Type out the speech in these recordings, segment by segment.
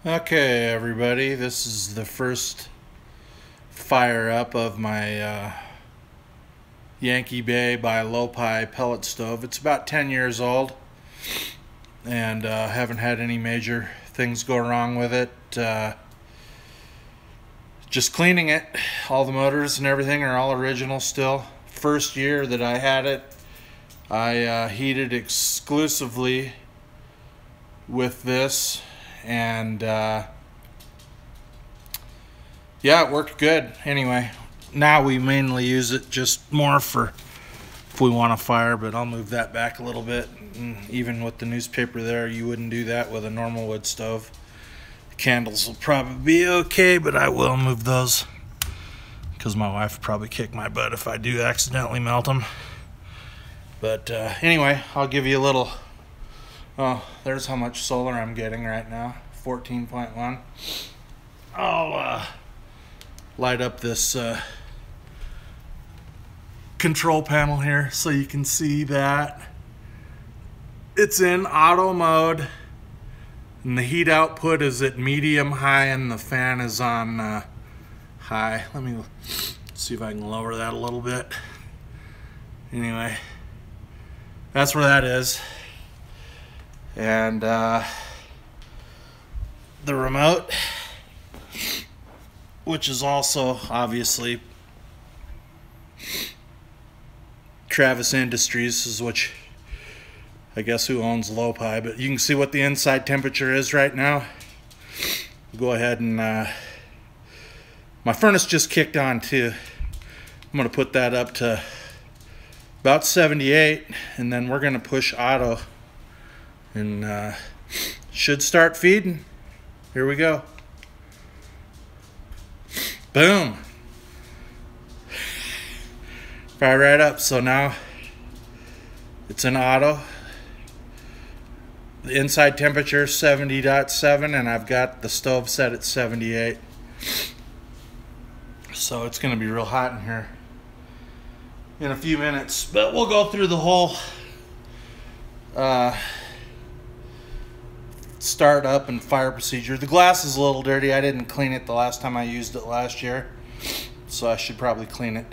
Okay, everybody, this is the first fire up of my Yankee Bay by Lopi pellet stove. It's about 10 years old and haven't had any major things go wrong with it. Just cleaning it. All the motors and everything are all original still. First year that I had it, I heated exclusively with this, and yeah, it worked good. Anyway, now we mainly use it just more for if we want to fire, but I'll move that back a little bit. And even with the newspaper there, you wouldn't do that with a normal wood stove. The candles will probably be okay, but I will move those because my wife would probably kick my butt if I do accidentally melt them. But anyway, I'll give you a little. Oh, there's how much solar I'm getting right now, 14.1. I'll light up this control panel here so you can see that it's in auto mode, and the heat output is at medium high and the fan is on high. Let me see if I can lower that a little bit. Anyway, that's where that is. And the remote, which is also obviously Travis Industries, is which I guess who owns Lopi, but you can see what the inside temperature is right now. Go ahead and my furnace just kicked on too. I'm gonna put that up to about 78, and then we're gonna push auto and should start feeding. Here we go. Boom. Fire right up. So now it's in auto. The inside temperature is 70.7, and I've got the stove set at 78. So it's gonna be real hot in here in a few minutes, but we'll go through the whole start up and fire procedure. The glass is a little dirty. I didn't clean it the last time I used it last year, so I should probably clean it.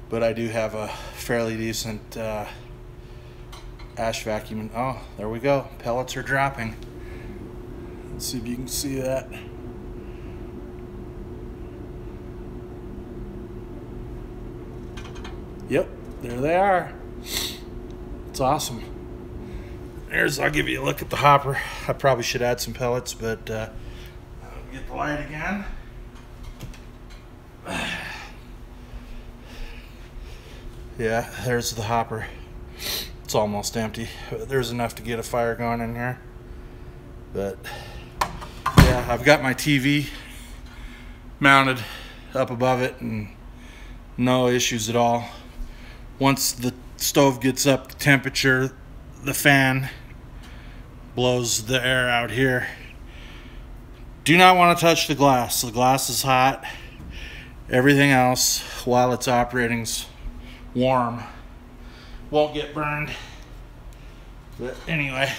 But I do have a fairly decent ash vacuum. Oh, there we go. Pellets are dropping. Let's see if you can see that. Yep, there they are. It's awesome. I'll give you a look at the hopper. I probably should add some pellets, but I'll get the light again. Yeah, there's the hopper. It's almost empty. There's enough to get a fire going in here. But yeah, I've got my TV mounted up above it and no issues at all. Once the stove gets up to temperature, the fan blows the air out here. Do not want to touch the glass. The glass is hot. Everything else, while it's operating, is warm. Won't get burned. But anyway,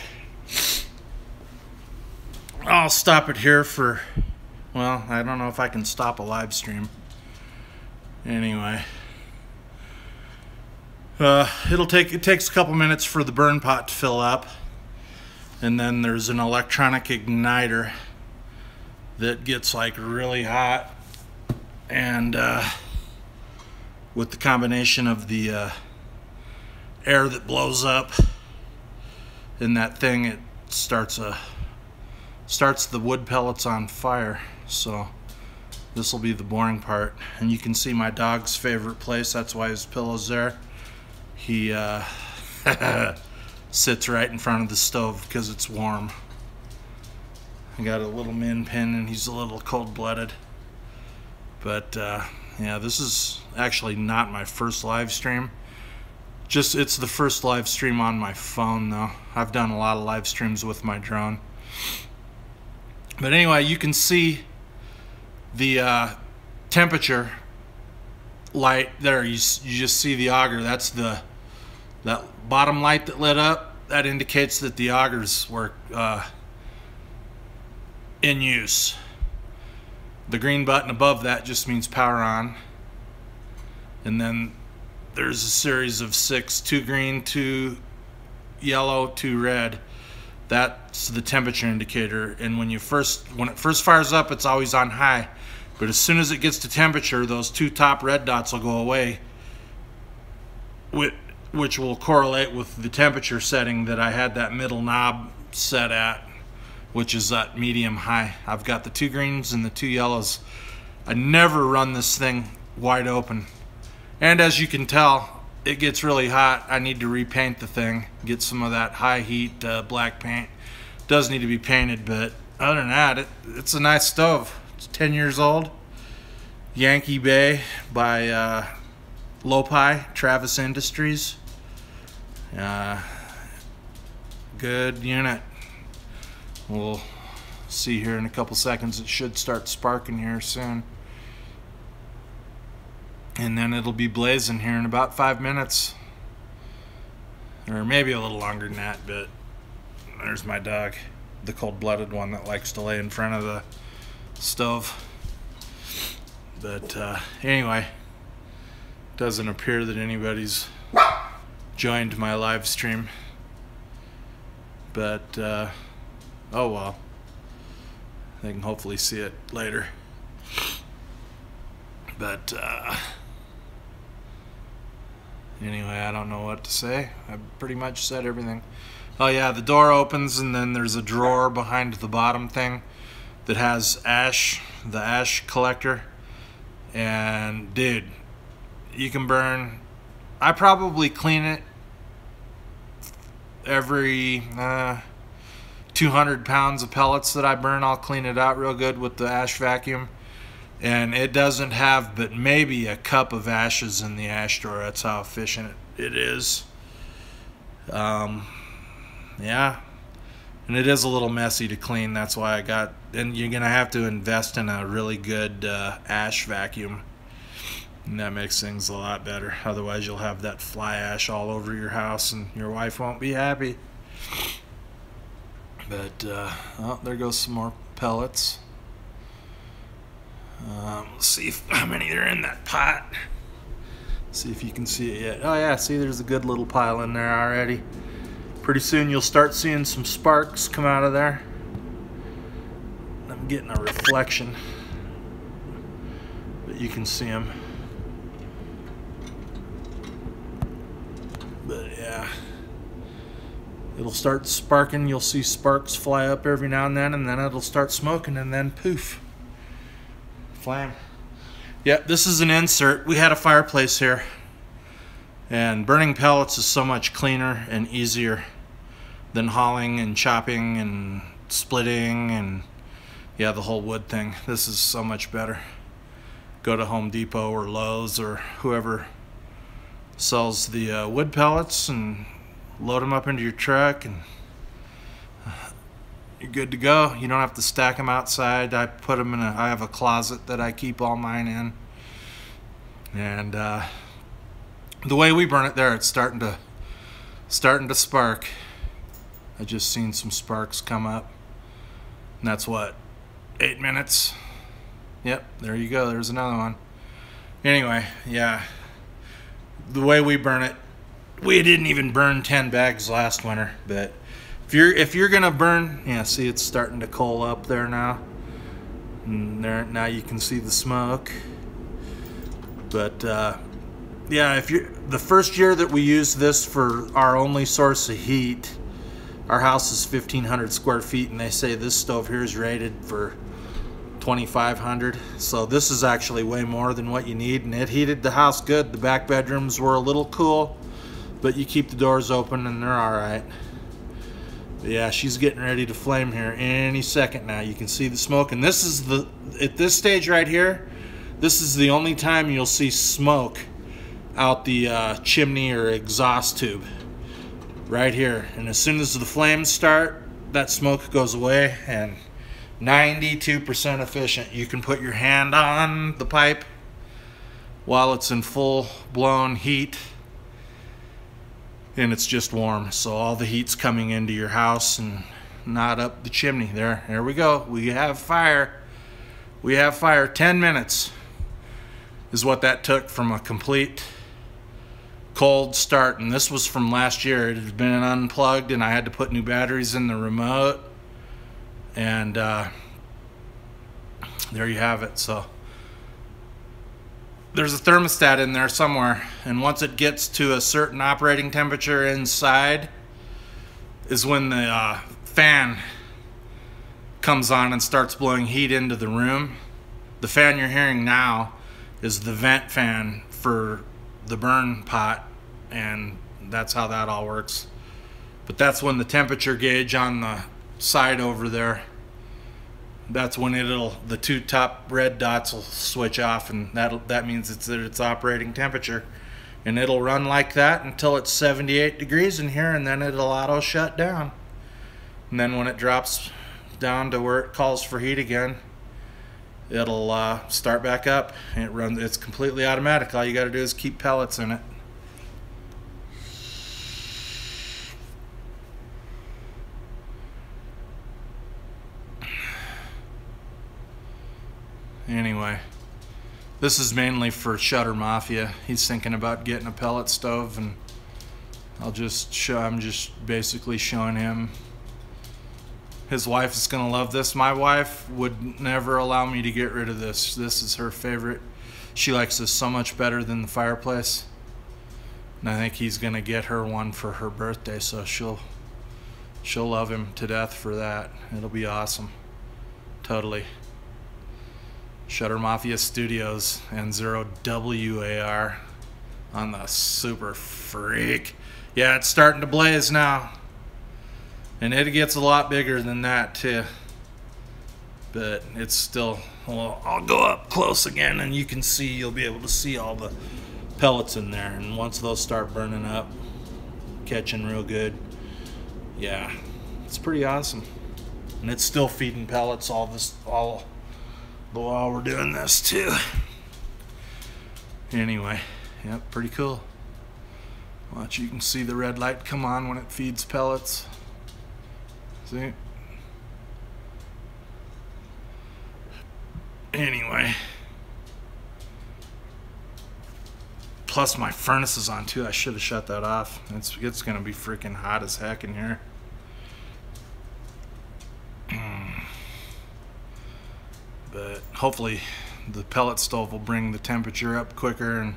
I'll stop it here for, well, I don't know if I can stop a live stream. Anyway, it takes a couple minutes for the burn pot to fill up, and then there's an electronic igniter that gets like really hot, and with the combination of the air that blows up in that thing, it starts the wood pellets on fire. So this will be the boring part, and you can see my dog's favorite place. That's why his pillow's there. He sits right in front of the stove because it's warm. I got a little min pin, and he's a little cold-blooded. But yeah, this is actually not my first live stream. It's the first live stream on my phone, though. I've done a lot of live streams with my drone. But anyway, you can see the temperature light there. You just see the auger. That's that bottom light that lit up. That indicates that the augers were in use. The green button above that just means power on. And then there's a series of 6, 2 green, 2 yellow, 2 red. That's the temperature indicator. And when it first fires up, it's always on high. But as soon as it gets to temperature, those 2 top red dots will go away, which will correlate with the temperature setting that I had that middle knob set at, which is at medium high. I've got the 2 greens and the 2 yellows. I never run this thing wide open. And as you can tell, it gets really hot. I need to repaint the thing, get some of that high heat black paint. Does need to be painted, but other than that, it's a nice stove. It's 10 years old. Yankee Bay by Lopi, Travis Industries. Good unit. We'll see here in a couple seconds. It should start sparking here soon. And then it'll be blazing here in about 5 minutes. Or maybe a little longer than that, but there's my dog, the cold-blooded one that likes to lay in front of the stove. But anyway, doesn't appear that anybody's joined my live stream. But oh well, they can hopefully see it later. But anyway, I don't know what to say. I pretty much said everything. Oh yeah, the door opens and then there's a drawer behind the bottom thing that has ash, the ash collector. And dude, you can burn, I probably clean it every 200 pounds of pellets that I burn. I'll clean it out real good with the ash vacuum. And it doesn't have but maybe a cup of ashes in the ash drawer. That's how efficient it is. Yeah, and it is a little messy to clean. That's why I got, and you're gonna have to invest in a really good ash vacuum, and that makes things a lot better. Otherwise you'll have that fly ash all over your house and your wife won't be happy. But oh, there goes some more pellets. Let's see how many there are in that pot. See if you can see it yet. Oh yeah, see, there's a good little pile in there already. Pretty soon you'll start seeing some sparks come out of there. I'm getting a reflection, but you can see them. But yeah, it'll start sparking. You'll see sparks fly up every now and then it'll start smoking, and then poof, flame. Yeah, this is an insert. We had a fireplace here, and burning pellets is so much cleaner and easier than hauling and chopping and splitting and yeah, the whole wood thing. This is so much better. Go to Home Depot or Lowe's or whoever sells the wood pellets and load them up into your truck, and you're good to go. You don't have to stack them outside. I put them in I have a closet that I keep all mine in. And the way we burn it there, it's starting to spark. I just seen some sparks come up. And that's what, 8 minutes? Yep, there you go. There's another one. Anyway, yeah. The way we burn it, we didn't even burn 10 bags last winter, but if you're gonna burn, yeah, see, it's starting to coal up there now. And there, now you can see the smoke. But yeah, if you're the first year that we used this for our only source of heat, our house is 1,500 square feet, and they say this stove here is rated for 2,500. So this is actually way more than what you need, and it heated the house good. The back bedrooms were a little cool, but you keep the doors open and they're all right. But yeah, she's getting ready to flame here any second now. You can see the smoke, and this is at this stage right here, this is the only time you'll see smoke out the chimney or exhaust tube. Right here. And as soon as the flames start, that smoke goes away, and 92% efficient. You can put your hand on the pipe while it's in full-blown heat, and it's just warm. So all the heat's coming into your house, and not up the chimney. There we go. We have fire. We have fire. 10 minutes is what that took from a complete cold start. And this was from last year. It had been unplugged and I had to put new batteries in the remote. And there you have it. So there's a thermostat in there somewhere, and once it gets to a certain operating temperature inside is when the fan comes on and starts blowing heat into the room. The fan you're hearing now is the vent fan for the burn pot, and that's how that all works. But that's when the temperature gauge on the side over there, that's when the two top red dots will switch off, and that means it's at its operating temperature. And it'll run like that until it's 78 degrees in here, and then it'll auto shut down. And then when it drops down to where it calls for heat again, it'll start back up. And it's completely automatic. All you got to do is keep pellets in it. Anyway, this is mainly for Shutter Mafia. He's thinking about getting a pellet stove, and I'm just basically showing him. His wife is gonna love this. My wife would never allow me to get rid of this. This is her favorite. She likes this so much better than the fireplace. And I think he's gonna get her one for her birthday, so she'll love him to death for that. It'll be awesome. Totally. Shutter Mafia Studios and 0WAR on the Super Freak. Yeah, it's starting to blaze now. And it gets a lot bigger than that too. But it's still, well, I'll go up close again and you'll be able to see all the pellets in there. And once those start burning up, catching real good, yeah, it's pretty awesome. And it's still feeding pellets all while we're doing this too. Anyway, yep, pretty cool. Watch, you can see the red light come on when it feeds pellets. See? Anyway. Plus my furnace is on too. I should have shut that off. It's gonna be freaking hot as heck in here. But hopefully the pellet stove will bring the temperature up quicker, and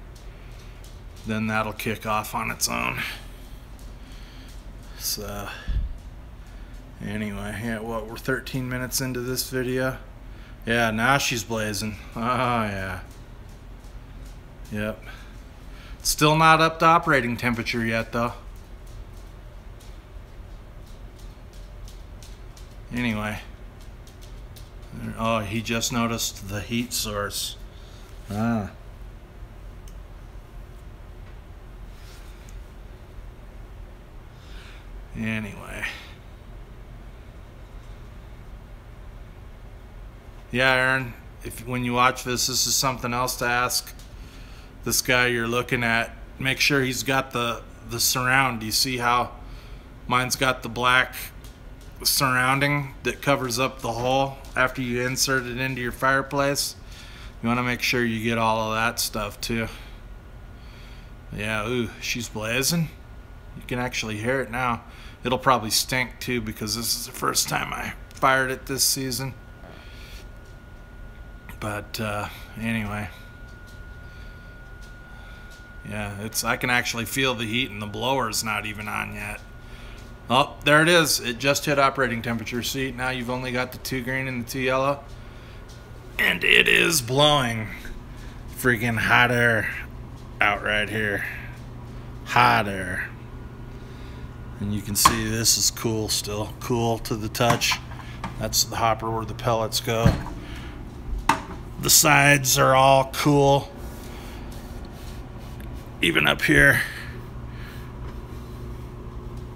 then that'll kick off on its own. So anyway, yeah, we're 13 minutes into this video. Yeah, now she's blazing. Oh yeah. Yep. Still not up to operating temperature yet though. Anyway. Oh, he just noticed the heat source. Ah. Anyway. Yeah, Aaron, when you watch this is something else to ask this guy you're looking at. Make sure he's got the surround. Do you see how mine's got the black surrounding that covers up the hole after you insert it into your fireplace? You want to make sure you get all of that stuff too. Yeah, ooh, she's blazing. You can actually hear it now. It'll probably stink too because this is the first time I fired it this season. But anyway, yeah, I can actually feel the heat, and the blower's not even on yet. Oh, there it is. It just hit operating temperature. See, now you've only got the 2 green and the 2 yellow. And it is blowing freaking hot air out right here. Hot air. And you can see this is cool still. Cool to the touch. That's the hopper where the pellets go. The sides are all cool. Even up here.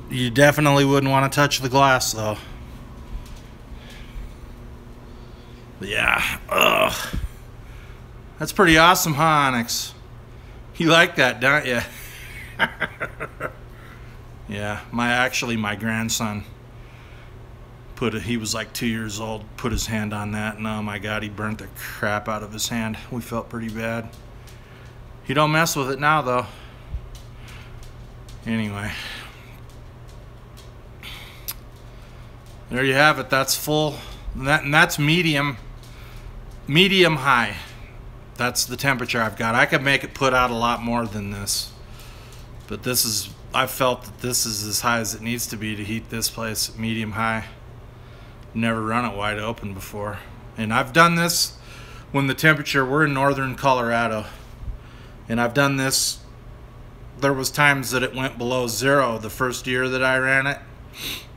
You definitely wouldn't want to touch the glass though. But yeah, ugh. That's pretty awesome, huh, Onyx? You like that, don't you? Yeah, my grandson He was like 2 years old, put his hand on that, and oh my God, he burnt the crap out of his hand. We felt pretty bad. He don't mess with it now, though. Anyway. There you have it. That's full. And that's medium high. That's the temperature I've got. I could make it put out a lot more than this. But this is, I felt that this is as high as it needs to be to heat this place medium high. Never run it wide open before. And I've done this when the temperature, we're in northern Colorado, and I've done this, there was times that it went below 0 the first year that I ran it,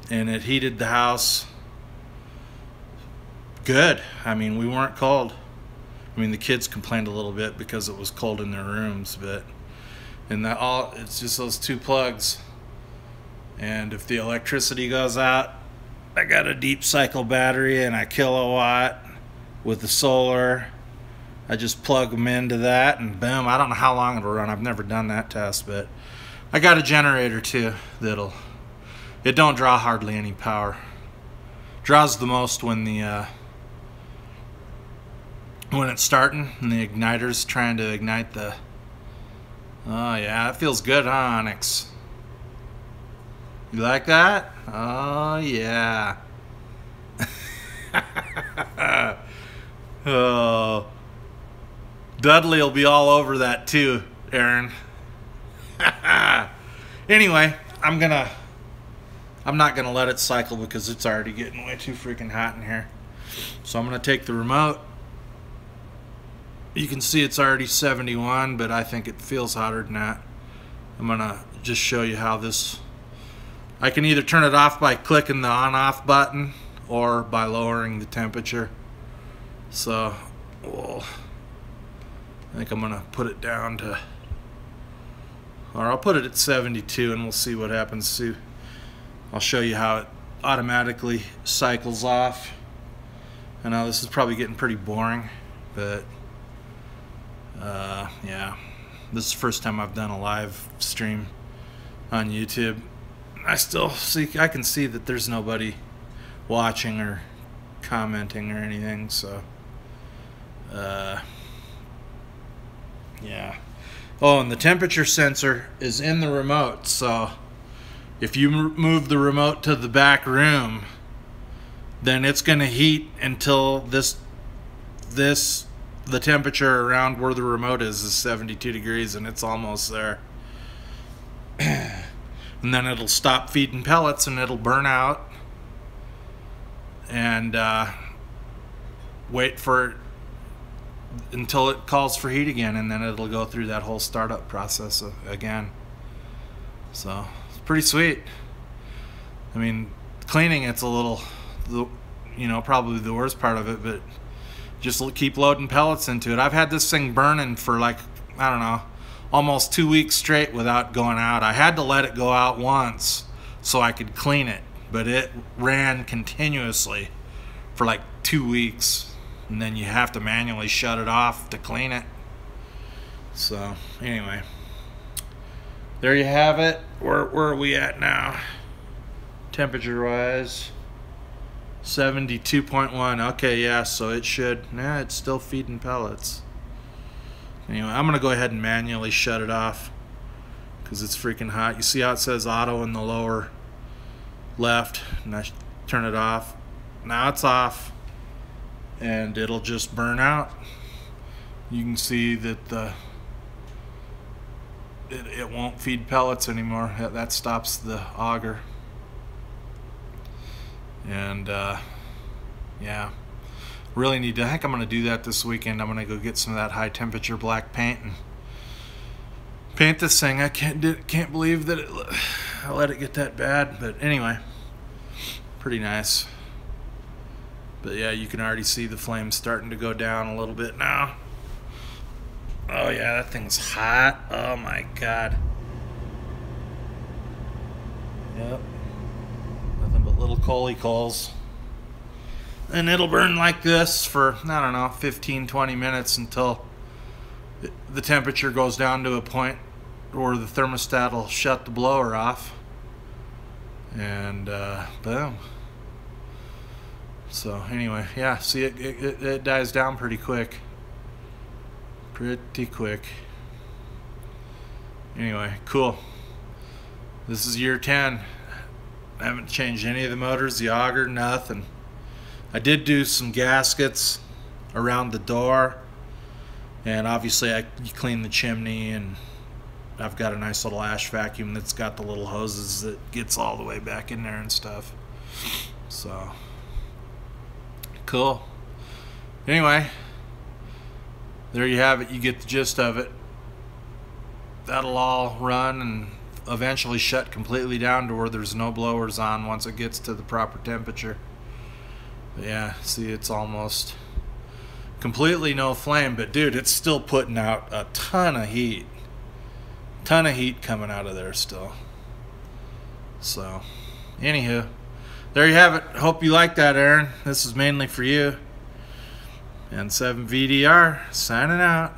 and it heated the house good. I mean, we weren't cold. I mean, the kids complained a little bit because it was cold in their rooms, but it's just those 2 plugs. And if the electricity goes out, I got a deep cycle battery and a kilowatt with the solar. I just plug them into that and boom, I don't know how long it'll run. I've never done that test, but I got a generator too it don't draw hardly any power. Draws the most when it's starting and the igniter's trying to ignite the, oh yeah, it feels good, huh, Onyx? You like that? Oh, yeah. Oh. Dudley will be all over that too, Aaron. Anyway, I'm not gonna let it cycle because it's already getting way too freaking hot in here. So I'm gonna take the remote. You can see it's already 71, but I think it feels hotter than that. I'm gonna just show you how this, I can either turn it off by clicking the on-off button or by lowering the temperature. So, I think I'm gonna put it down to, or I'll put it at 72 and we'll see what happens. See, I'll show you how it automatically cycles off. I know this is probably getting pretty boring, but yeah, this is the first time I've done a live stream on YouTube. I can see that there's nobody watching or commenting or anything, so yeah. Oh, and the temperature sensor is in the remote, so if you move the remote to the back room, then it's going to heat until the temperature around where the remote is 72 degrees, and it's almost there. And then it'll stop feeding pellets and it'll burn out, and wait for it until it calls for heat again, and then it'll go through that whole startup process again. So it's pretty sweet. I mean, cleaning it's a little, probably the worst part of it, but just keep loading pellets into it. I've had this thing burning for like, I don't know, almost 2 weeks straight without going out. I had to let it go out once so I could clean it, but it ran continuously for like 2 weeks, and then you have to manually shut it off to clean it. So anyway, there you have it. Where are we at now? Temperature wise, 72.1. Okay, yeah, so it should, it's still feeding pellets. Anyway, I'm gonna go ahead and manually shut it off because it's freaking hot. You see how it says auto in the lower left, and I turn it off. Now it's off, and it'll just burn out. You can see that it won't feed pellets anymore. That stops the auger. And yeah, really need to, I think I'm going to do that this weekend. I'm going to go get some of that high temperature black paint and paint this thing. I can't believe that I let it get that bad, but anyway, pretty nice. But yeah, you can already see the flames starting to go down a little bit now. Oh yeah, that thing's hot. Oh my God. Yep. Nothing but little coaly coals. And it'll burn like this for, I don't know, 15-20 minutes until the temperature goes down to a point where the thermostat will shut the blower off. And boom. So anyway, yeah, see, it dies down pretty quick. Pretty quick. Anyway, cool. This is year 10. I haven't changed any of the motors, the auger, nothing. I did do some gaskets around the door, and obviously you clean the chimney, and I've got a nice little ash vacuum that's got the little hoses that gets all the way back in there and stuff. So cool. Anyway, there you have it. You get the gist of it. That'll all run and eventually shut completely down to where there's no blowers on once it gets to the proper temperature. But yeah, see, it's almost completely no flame, but dude, it's still putting out a ton of heat. Ton of heat coming out of there still. So anywho, there you have it. Hope you like that, Aaron. This is mainly for you. And 7VDR signing out.